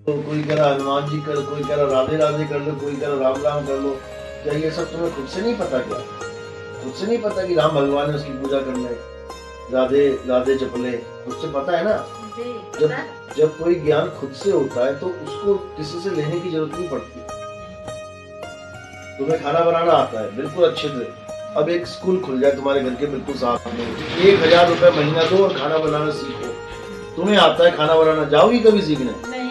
तो कोई कह रहा हनुमान जी कर, कोई कह रहा राधे राधे कर लो, कोई कह रहा राम राम कर लो। क्या ये सब तुम्हें खुद से नहीं पता? क्या खुद से नहीं पता कि राम भगवान है, उसकी पूजा करना है, राधे राधे जप ले? खुद से पता है ना। जब कोई ज्ञान खुद से होता है तो उसको किसी से लेने की जरूरत नहीं पड़ती। तुम्हें खाना बनाना आता है बिल्कुल अच्छे से, अब एक स्कूल खुल जाए तुम्हारे घर के बिल्कुल साथ में, 1000 रुपए महीना दो और खाना बनाना सीखो। तुम्हें आता है खाना बनाना, जाओगी कभी सीखने? नहीं।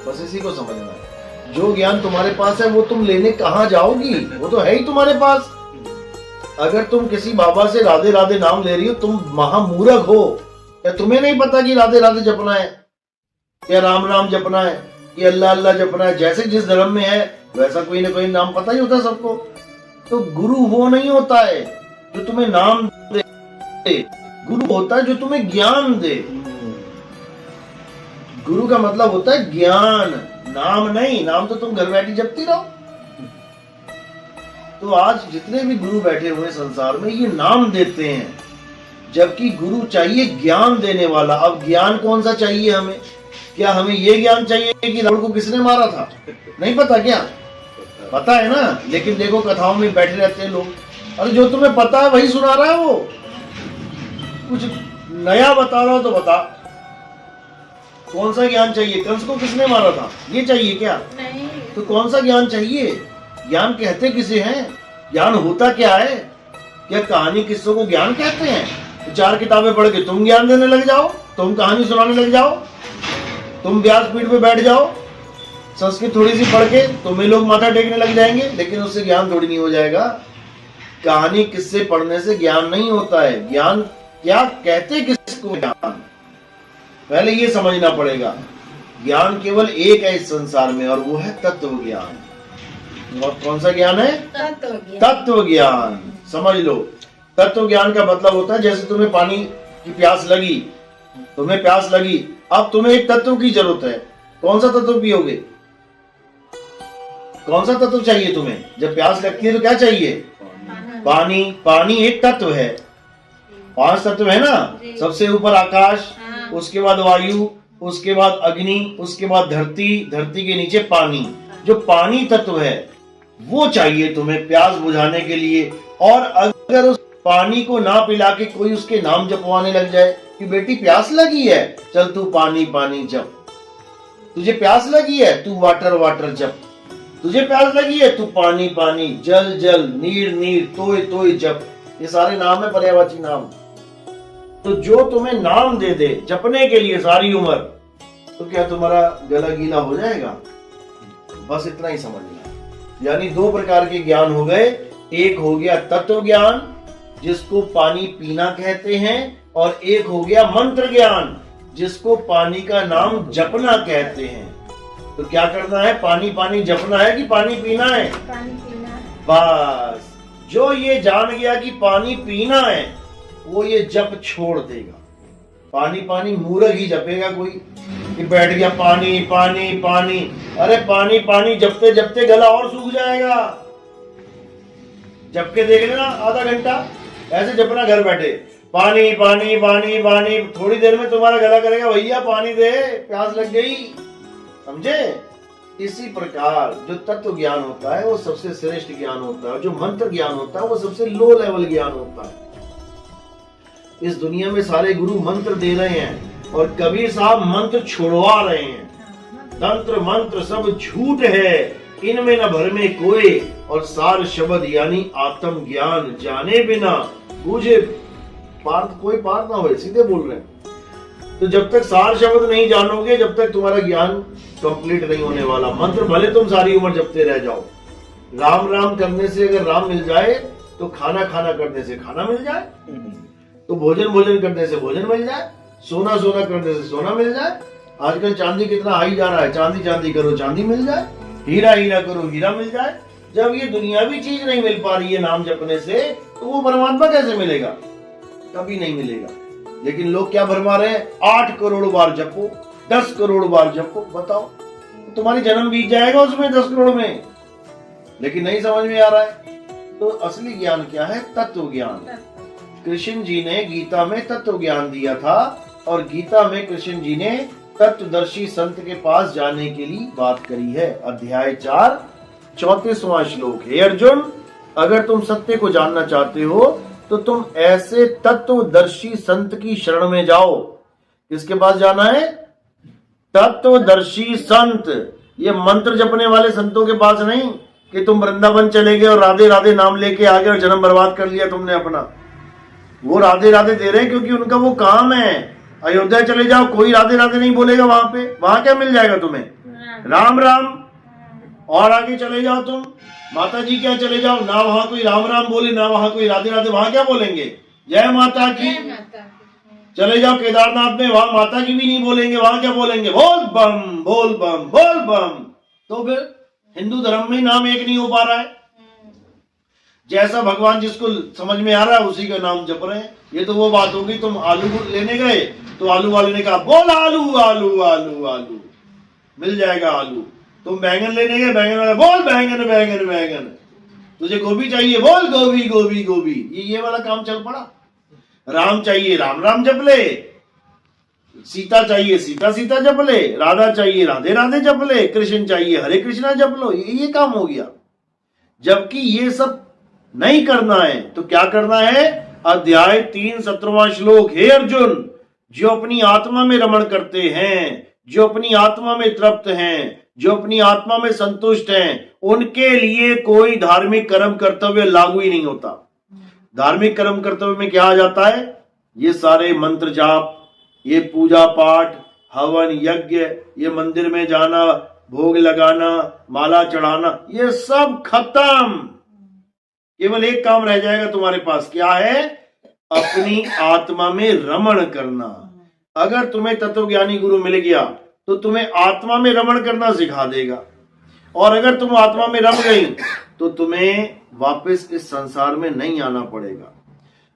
बस इसी को समझना है। जो ज्ञान तुम्हारे पास है वो तुम लेने कहाँ जाओगी? वो तो है ही तुम्हारे पास। अगर तुम किसी बाबा से राधे राधे नाम ले रही हो, तुम महामूर्ख हो। क्या तुम्हें नहीं पता कि राधे राधे जपना है, क्या राम राम जपना है, कि अल्लाह अल्लाह जपना है? जैसे जिस धर्म में है वैसा कोई ना कोई नाम पता ही होता है सबको। तो गुरु वो नहीं होता है जो तुम्हें नाम दे, गुरु होता है जो तुम्हें ज्ञान दे। गुरु का मतलब होता है ज्ञान, नाम नहीं। नाम तो तुम घर बैठी जपती रहो। तो आज जितने भी गुरु बैठे हुए संसार में ये नाम देते हैं, जबकि गुरु चाहिए ज्ञान देने वाला। अब ज्ञान कौन सा चाहिए हमें? क्या हमें ये ज्ञान चाहिए कि रावण को किसने मारा था? नहीं पता क्या? पता है ना, लेकिन देखो कथाओं में बैठे रहते हैं लोग। अरे जो तुम्हें पता है वही सुना रहा है वो। कुछ नया बता रहा हो तो बता, कौन सा ज्ञान चाहिए? कंस को किसने मारा था ये चाहिए क्या? नहीं। तो कौन सा ज्ञान चाहिए? ज्ञान कहते किसे हैं? ज्ञान होता क्या है? क्या कहानी किस्सों को ज्ञान कहते हैं? तो 4 किताबें पढ़ के तुम ज्ञान देने लग जाओ, तुम कहानी सुनाने लग जाओ, तुम व्यासपीठ पे बैठ जाओ, संस्कृत थोड़ी सी पढ़ के तुम्हें लोग माथा टेकने लग जाएंगे, लेकिन उससे ज्ञान थोड़ी नहीं हो जाएगा। कहानी किस्से पढ़ने से ज्ञान नहीं होता है। ज्ञान क्या कहते किसको? ज्ञान पहले ये समझना पड़ेगा। ज्ञान केवल एक है इस संसार में और वो है तत्व ज्ञान। और कौन सा ज्ञान है? तत्व ज्ञान। समझ लो, तत्व ज्ञान का मतलब होता है जैसे तुम्हें पानी की प्यास लगी, तुम्हें प्यास लगी, अब तुम्हें एक तत्व की जरूरत है। कौन सा तत्व पियोगे? कौन सा तत्व चाहिए तुम्हें? जब प्यास लगती है तो क्या चाहिए? पानी। पानी एक तत्व है। 5 तत्व है ना, सबसे ऊपर आकाश, उसके बाद वायु, उसके बाद अग्नि, उसके बाद धरती, धरती के नीचे पानी। जो पानी तत्व है वो चाहिए तुम्हें प्यास बुझाने के लिए। और अगर उस पानी को ना पिला के कोई उसके नाम जपवाने लग जाए कि बेटी प्यास लगी है, चल तू पानी पानी जप, तुझे प्यास लगी है तू वाटर वाटर जप, तुझे प्यास लगी है तू पानी पानी, जल जल, नीर नीर, तोय तोय जप, ये सारे नाम है पर्यायवाची नाम। तो जो तुम्हें नाम दे दे जपने के लिए सारी उम्र, तो क्या तुम्हारा गला गीला हो जाएगा? बस इतना ही समझना। यानी 2 प्रकार के ज्ञान हो गए। एक हो गया तत्व ज्ञान जिसको पानी पीना कहते हैं, और एक हो गया मंत्र ज्ञान जिसको पानी का नाम जपना कहते हैं। तो क्या करना है? पानी पानी जपना है कि पानी पीना है? पानी पीना है। बस जो ये जान गया कि पानी पीना है वो ये जप छोड़ देगा। पानी पानी मूर्ख ही जपेगा कोई कि बैठ गया पानी पानी पानी। अरे पानी पानी जपते जपते गला और सूख जाएगा। जप के देख लेना, आधा घंटा ऐसे जपना घर बैठे, पानी पानी पानी पानी। थोड़ी देर में तुम्हारा गला करेगा भैया पानी दे, प्यास लग गई। समझे? इसी प्रकार जो तत्व ज्ञान होता है वो सबसे श्रेष्ठ ज्ञान होता है, जो मंत्र ज्ञान होता है वो सबसे लो लेवल ज्ञान होता है। इस दुनिया में सारे गुरु मंत्र दे रहे हैं और कबीर साहब मंत्र छुड़वा रहे हैं। तंत्र मंत्र सब झूठ है, इनमें न भर में कोई, और सार शब्द यानी आत्म ज्ञान जाने बिना मुझे पार्थ कोई पार ना हो। सीधे बोल रहे हैं। तो जब तक सार शब्द नहीं जानोगे, जब तक तुम्हारा ज्ञान कंप्लीट नहीं होने वाला। मंत्र भले तुम सारी उम्र जपते रह जाओ, राम राम करने से अगर राम मिल जाए, तो खाना खाना करने से खाना मिल जाए, तो भोजन भोजन करने से भोजन मिल जाए, सोना सोना करने से सोना मिल जाए। आजकल चांदी कितना हाई जा रहा है, चांदी चांदी करो चांदी मिल जाए, हीरा हीरा करो हीरा मिल जाए। जब ये दुनियावी चीज नहीं मिल पा रही है नाम जपने से, तो वो परमात्मा कैसे मिलेगा? कभी नहीं मिलेगा। लेकिन लोग क्या भरमा रहे हैं? 8 करोड़ बार जपो, 10 करोड़ बार जपो। बताओ, तुम्हारी जन्म बीत जाएगा उसमें 10 करोड़ में, लेकिन नहीं समझ में आ रहा है। तो असली ज्ञान क्या है? तत्व ज्ञान। कृष्ण जी ने गीता में तत्व ज्ञान दिया था, और गीता में कृष्ण जी ने तत्वदर्शी संत के पास जाने के लिए बात करी है। अध्याय 4 34वां श्लोक। हे अर्जुन, अगर तुम सत्य को जानना चाहते हो तो तुम ऐसे तत्वदर्शी संत की शरण में जाओ। किसके पास जाना है? तत्वदर्शी संत। ये मंत्र जपने वाले संतों के पास नहीं कि तुम वृंदावन चले गए और राधे राधे नाम लेके आ गए और जन्म बर्बाद कर लिया तुमने अपना। वो राधे राधे दे रहे हैं क्योंकि उनका वो काम है। अयोध्या चले जाओ, कोई राधे राधे नहीं बोलेगा वहां पे। वहां क्या मिल जाएगा तुम्हें? राम राम। और आगे चले जाओ तुम माता जी क्या चले जाओ, ना वहां कोई राम राम बोले, ना वहां कोई राधे राधे। वहां क्या बोलेंगे? जय माता की। चले जाओ केदारनाथ में, वहां माता की भी नहीं बोलेंगे। वहां क्या बोलेंगे? बोल बम बोल बम बोल बम। तो फिर हिंदू धर्म में नाम एक नहीं हो पा रहा है। जैसा भगवान जिसको समझ में आ रहा है उसी का नाम जप रहे हैं। ये तो वो बात होगी, तुम आलू लेने गए तो आलू वाले ने कहा बोल आलू आलू आलू आलू, मिल जाएगा आलू। तुम बैंगन लेने गए, बैंगन वाला बोल बैंगन बैंगन बैंगन। तुझे गोभी चाहिए, बोल गोभी गोभी गोभी। ये वाला काम चल पड़ा। राम चाहिए, राम राम जप ले। सीता चाहिए, सीता सीता जप ले। राधा चाहिए, राधे राधे जप ले। कृष्ण चाहिए, हरे कृष्णा जप लो। ये काम हो गया। जबकि ये सब नहीं करना है तो क्या करना है? अध्याय 3 17वां श्लोक। हे अर्जुन, जो अपनी आत्मा में रमण करते हैं, जो अपनी आत्मा में तृप्त हैं, जो अपनी आत्मा में संतुष्ट हैं, उनके लिए कोई धार्मिक कर्म कर्तव्य लागू ही नहीं होता। धार्मिक कर्म कर्तव्य में क्या आ जाता है? ये सारे मंत्र जाप, ये पूजा पाठ, हवन यज्ञ, ये मंदिर में जाना, भोग लगाना, माला चढ़ाना, ये सब खत्म। केवल एक काम रह जाएगा तुम्हारे पास। क्या है? अपनी आत्मा में रमण करना। अगर तुम्हें तत्वज्ञानी गुरु मिल गया तो तुम्हें आत्मा में रमण करना सिखा देगा। और अगर तुम आत्मा में रम गई तो तुम्हें वापस इस संसार में नहीं आना पड़ेगा,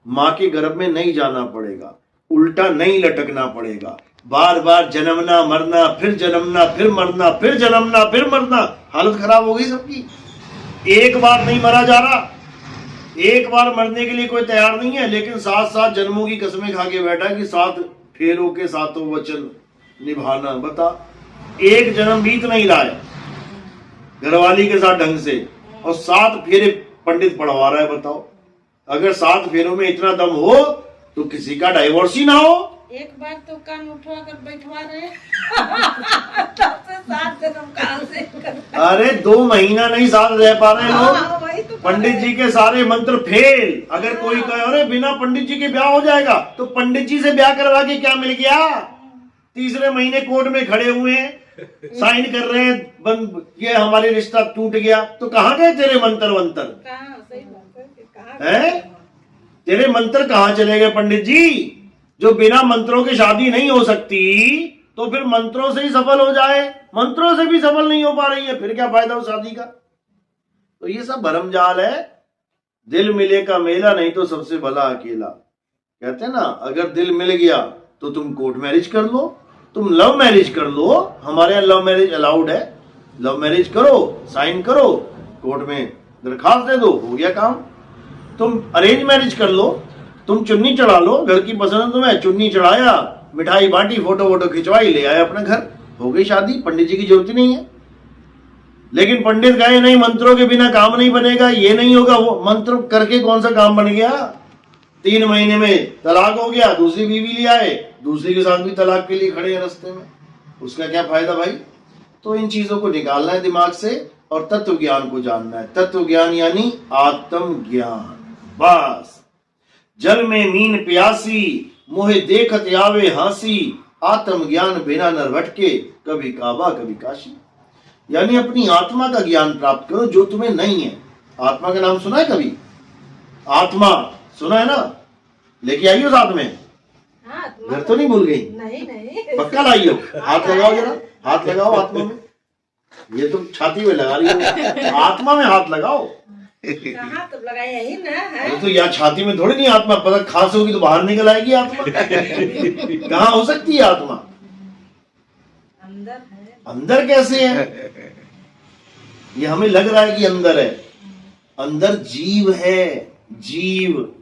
मां के गर्भ में नहीं जाना पड़ेगा, उल्टा नहीं लटकना पड़ेगा। बार बार जन्मना मरना, फिर जन्मना फिर मरना, फिर जन्मना फिर मरना। हालत खराब हो गई सबकी। एक बार नहीं मरा जा रहा, एक बार मरने के लिए कोई तैयार नहीं है, लेकिन 7 जन्मों की कसमें खा के बैठा कि 7 फेरों के 7 वचन निभाना। बता, एक जन्म बीत नहीं रहा है घरवाली के साथ ढंग से, और 7 फेरे पंडित पढ़वा रहा है। बताओ, अगर 7 फेरों में इतना दम हो तो किसी का डाइवोर्स ही ना हो। एक बार तो कान उठवा कर बैठवा रहे तब से 7 जन्म कहां से करता। अरे 2 महीना नहीं साथ रह पा रहे लोग। तो पंडित जी के सारे मंत्र फेल। अगर कोई कहे अरे बिना पंडित जी के ब्याह हो जाएगा, तो पंडित जी से ब्याह करवा के क्या मिल गया? 3रे महीने कोर्ट में खड़े हुए हैं, साइन कर रहे हैं, बंद, ये हमारे रिश्ता टूट गया। तो कहाँ गए तेरे मंत्र वंत्र? हैं? तेरे मंत्र कहाँ चले गए पंडित जी? जो बिना मंत्रों के शादी नहीं हो सकती, तो फिर मंत्रों से ही सफल हो जाए। मंत्रों से भी सफल नहीं हो पा रही है, फिर क्या फायदा उस शादी का? तो ये सब भरमजाल है। दिल मिले का मेला, नहीं तो सबसे भला अकेला। कहते हैं ना, अगर दिल मिल गया तो तुम कोर्ट मैरिज कर लो, तुम लव मैरिज कर लो। हमारे यहाँ लव मैरिज अलाउड है। लव मैरिज करो, साइन करो, कोर्ट में दरखास्त दे दो, हो गया काम। तुम अरेंज मैरिज कर लो, तुम चुन्नी चढ़ा लो, घर की पसंद तुम्हें, चुन्नी चढ़ाया, मिठाई बांटी, फोटो वोटो खिंचवाई, ले आए अपने घर, हो गई शादी। पंडित जी की जरूरत नहीं है। लेकिन पंडित कहे नहीं, मंत्रों के बिना काम नहीं बनेगा, ये नहीं होगा, वो मंत्र करके कौन सा काम बन गया? 3 महीने में तलाक हो गया, दूसरी बीवी ले आए, दूसरी के साथ भी तलाक के लिए खड़े हैं रास्ते में। उसका क्या फायदा भाई? तो इन चीजों को निकालना है दिमाग से और तत्व ज्ञान को जानना है। तत्व ज्ञान यानी आत्म ज्ञान। बस, जल में मीन प्यासी, मोहे देखत आवे हासी, आत्म ज्ञान बिना न भटके, कभी काबा कभी काशी। यानी अपनी आत्मा का ज्ञान प्राप्त करो जो तुम्हें नहीं है। आत्मा का नाम सुना है कभी? आत्मा सुना है ना? लेके आइयो साथ में। घर तो नहीं भूल गई? नहीं। पक्का लाइयो। हाथ लगाओ जरा, हाथ लगाओ आत्मा में। ये तुम छाती में लगा रही हो, आत्मा में हाथ लगाओ। कहाँ तो लगाया ही ना है? तो यार छाती में थोड़ी नहीं आत्मा, पता खांस होगी तो बाहर निकल आएगी आत्मा। कहाँ हो सकती है आत्मा? अंदर है। अंदर कैसे है? ये हमें लग रहा है कि अंदर है, अंदर जीव है। जीव,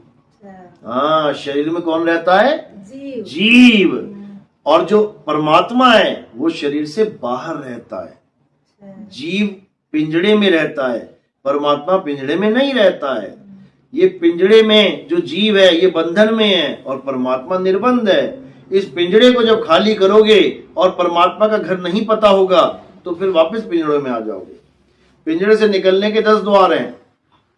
हाँ, शरीर में कौन रहता है? जीव। जीव। और जो परमात्मा है वो शरीर से बाहर रहता है। जीव पिंजड़े में रहता है, परमात्मा पिंजड़े में नहीं रहता है। ये पिंजड़े में जो जीव है ये बंधन में है और परमात्मा निर्बंध है। इस पिंजड़े को जब खाली करोगे और परमात्मा का घर नहीं पता होगा तो फिर वापस पिंजड़े में आ जाओगे। पिंजड़े से निकलने के 10 द्वार हैं।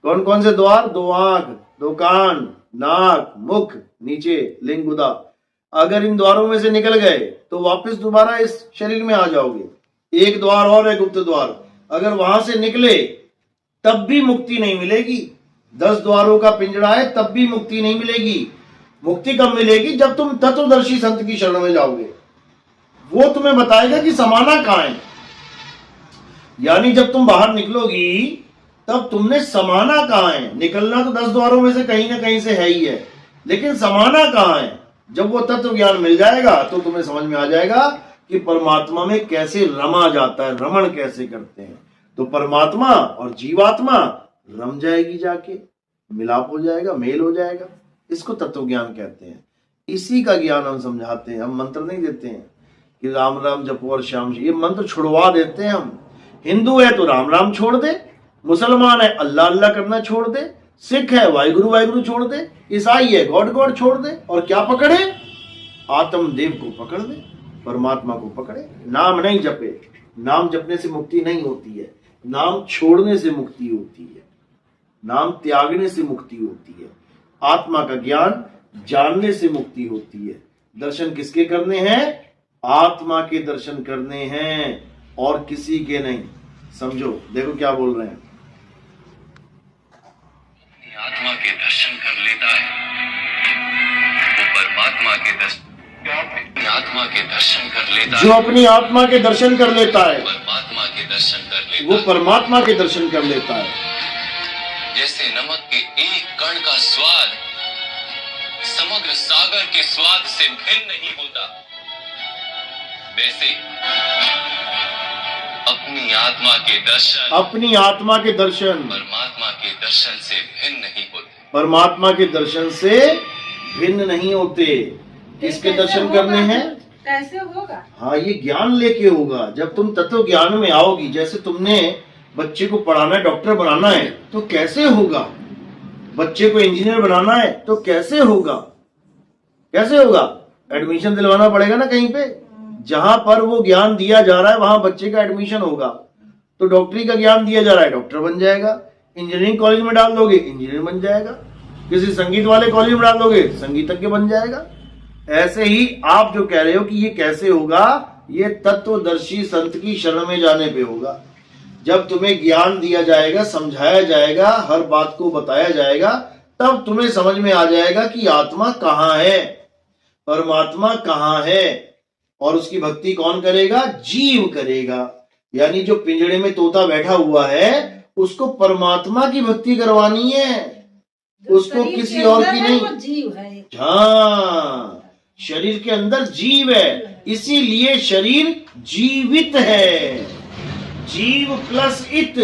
कौन कौन से द्वार? 2 आंख, 2 कान, नाक, मुख, नीचे लिंग गुदा। अगर इन द्वारों में से निकल गए तो वापस दोबारा इस शरीर में आ जाओगे। एक द्वार और है गुप्त द्वार, अगर वहां से निकले तब भी मुक्ति नहीं मिलेगी। 10 द्वारों का पिंजड़ा है तब भी मुक्ति नहीं मिलेगी। मुक्ति कब मिलेगी? जब तुम तत्वदर्शी संत की शरण में जाओगे। वो तुम्हें बताएगा कि समाना कहां है। यानी जब तुम बाहर निकलोगी तब तुमने समाना कहां है। निकलना तो 10 द्वारों में से कहीं ना कहीं से है ही है, लेकिन समाना कहां है। जब वो तत्व ज्ञान मिल जाएगा तो तुम्हें समझ में आ जाएगा कि परमात्मा में कैसे रमा जाता है, रमण कैसे करते हैं। तो परमात्मा और जीवात्मा रम जाएगी, जाके मिलाप हो जाएगा, मेल हो जाएगा। इसको तत्व ज्ञान कहते हैं। इसी का ज्ञान हम समझाते हैं। हम मंत्र नहीं देते हैं कि राम राम जपो और श्याम, ये मंत्र छुड़वा देते हैं हम। हिंदू है तो राम राम छोड़ दे, मुसलमान है अल्लाह अल्लाह करना छोड़ दे, सिख है वाहिगुरु वाहिगुरु छोड़ दे, ईसाई है गॉड गॉड छोड़ दे, और क्या पकड़े? आत्मदेव को पकड़ दे, परमात्मा को पकड़े। नाम नहीं जपे। नाम जपने से मुक्ति नहीं होती है, नाम छोड़ने से मुक्ति होती है, नाम त्यागने से मुक्ति होती है। आत्मा का ज्ञान जानने से मुक्ति होती है। दर्शन किसके करने हैं? आत्मा के दर्शन करने हैं और किसी के नहीं। समझो, देखो क्या बोल रहे हैं। आत्मा के दर्शन कर लेता है वो परमात्मा के दर्शन, आत्मा के दर्शन कर लेता जो अपनी आत्मा के दर्शन कर लेता है परमात्मा के दर्शन कर लेता वो परमात्मा के दर्शन कर लेता है। जैसे नमक के एक कण का स्वाद समग्र सागर के स्वाद से भिन्न नहीं होता, वैसे अपनी आत्मा के दर्शन परमात्मा के दर्शन से भिन्न नहीं होते। परमात्मा के दर्शन से भिन्न नहीं होते। किसके दर्शन करने हैं? कैसे होगा? हाँ, ये ज्ञान लेके होगा। जब तुम तत्व ज्ञान में आओगी, जैसे तुमने बच्चे को पढ़ाना है, डॉक्टर बनाना है तो कैसे होगा? बच्चे को इंजीनियर बनाना है तो कैसे होगा? कैसे होगा? एडमिशन दिलवाना पड़ेगा ना कहीं पे। जहां पर वो ज्ञान दिया जा रहा है वहां बच्चे का एडमिशन होगा। तो डॉक्टरी का ज्ञान दिया जा रहा है, डॉक्टर बन जाएगा। इंजीनियरिंग कॉलेज में डाल दोगे, इंजीनियर बन जाएगा। किसी संगीत वाले कॉलेज में डाल दोगे, संगीतज्ञ बन जाएगा। ऐसे ही आप जो कह रहे हो कि ये कैसे होगा, ये तत्वदर्शी संत की शरण में जाने पे होगा। जब तुम्हें ज्ञान दिया जाएगा, समझाया जाएगा, हर बात को बताया जाएगा, तब तुम्हें समझ में आ जाएगा कि आत्मा कहाँ है, परमात्मा कहाँ है। और उसकी भक्ति कौन करेगा? जीव करेगा। यानी जो पिंजड़े में तोता बैठा हुआ है उसको परमात्मा की भक्ति करवानी है, उसको किसी और की नहीं। वो जीव है। हाँ, शरीर के अंदर जीव है, इसीलिए शरीर जीवित है। जीव प्लस इत,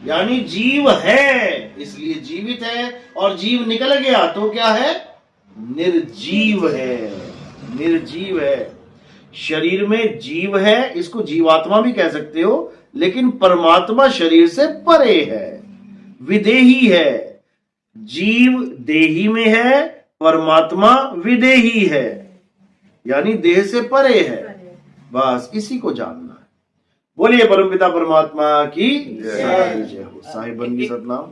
यानी जीव है इसलिए जीवित है। और जीव निकल गया तो क्या है? निर्जीव है। निर्जीव है। शरीर में जीव है, इसको जीवात्मा भी कह सकते हो, लेकिन परमात्मा शरीर से परे है, विदेही है। जीव देही में है, परमात्मा विदेही है, यानी देह से परे है। बस इसी को जानना है। बोलिए परमपिता परमात्मा की जय हो। साहिब बन गई सतनाम।